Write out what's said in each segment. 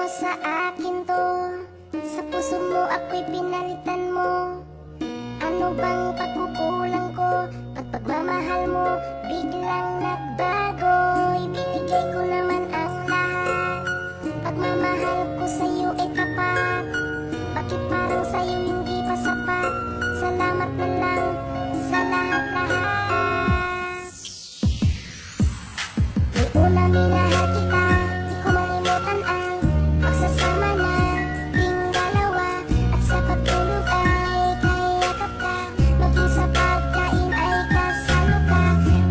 sa akin to. Sa puso mo ako'y pinalitan mo. Ano bang pagkukulang ko? Pagmamahal mo biglang nagbago. Ibinigay ko naman ang lahat. Pagmamahal ko sa'yo ay tapat. Bakit parang sa'yo hindi pa sapat? Salamat na lang sa lahat-lahat. May una minahal kita, di ko malimutan ang pagsasama nating dalawa. At sa pagtulog ay kayakap ka, maging sa pagkain ay kasalo ka.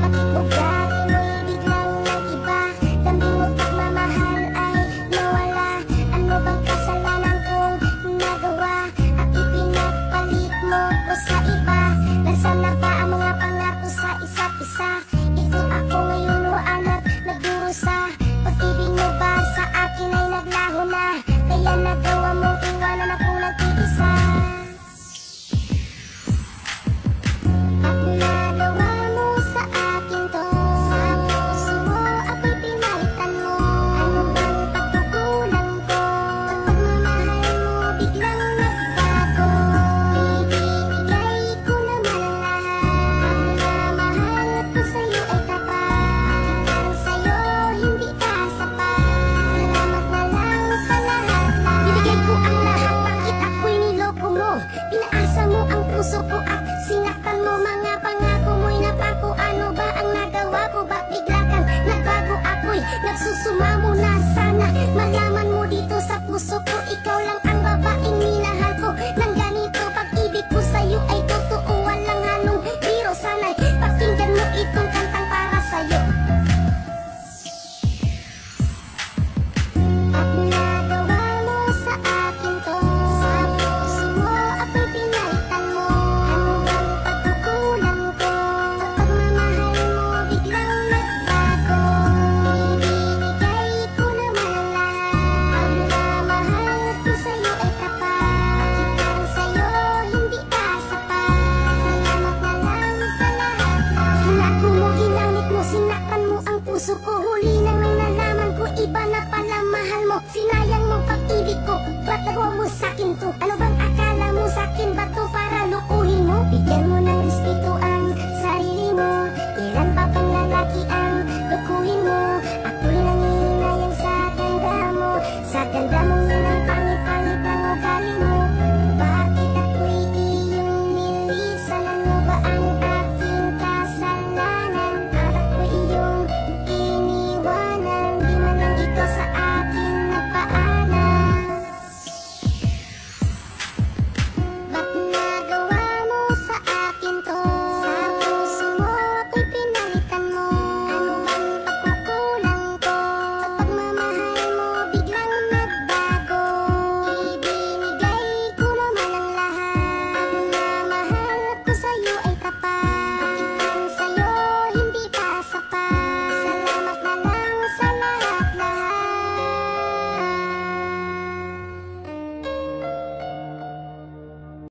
Bakit ugali mo'y biglang nag-iba? Lambing mo pagmamahal ay nawala. Ano bang kasalanan kong nagawa? At ipinagpalit mo ko sa iba. Nasaan na ba ang mga pangako sa isa't isa? Ito ako ngayon o anak nagdurusa. Pag-ibig mo ba sa akin ay naglaho na? Kaya nagawa mong iwanan akong nag-iisa. At nagawa mo sa akin to. Sa puso mo ako'y pinalitan mo. Ano bang pagkukulang ko? Pagmamahal mo biglang nagbago. Ibinigay ko naman ang lahat. Pagmamahal ko sa'yo ay tapat. Parang sa'yo hindi pa sapat. Salamat na lang sa lahat-lahat. Binigay ko ang lahat, bakit ako'y niloko mo? Pinaasa mo ang puso ko at sinaktan mo. Mga pangako mo'y napako. Ano ba ang nagawa ko? Ba't bigla kang nagbago? Ako'y nagsusumamo na. Sana malaman mo dito sa puso ko, ikaw lang ang babaeng minahal ko. Nang ganito pag-ibig ko sa'yo ay totoo, walang halong biro. Sana'y pakinggan mo itong kantang para sa'yo. At nagawa mo sa akin to. Sa puso mo ako'y pinalitan mo. Ano bang pagkukulang ko? Pagmamahal mo biglang nagbago. Ibinigay ko naman ang lahat. Pagmamahal ko sa'yo ay tapat. Bakit parang sa'yo hindi pa sapat? Salamat na lang sa lahat-lahat. Hinako mo, ginamit mo, sinaktan mo ang puso ko. Huli nang nalaman ko, iba na pala mahal mo. Sinayang mo pag-ibig ko, ba't nagawa mo sa'kin to? Ano bang akala mo sa'kin ba to para lukuhin mo? Bigyan mo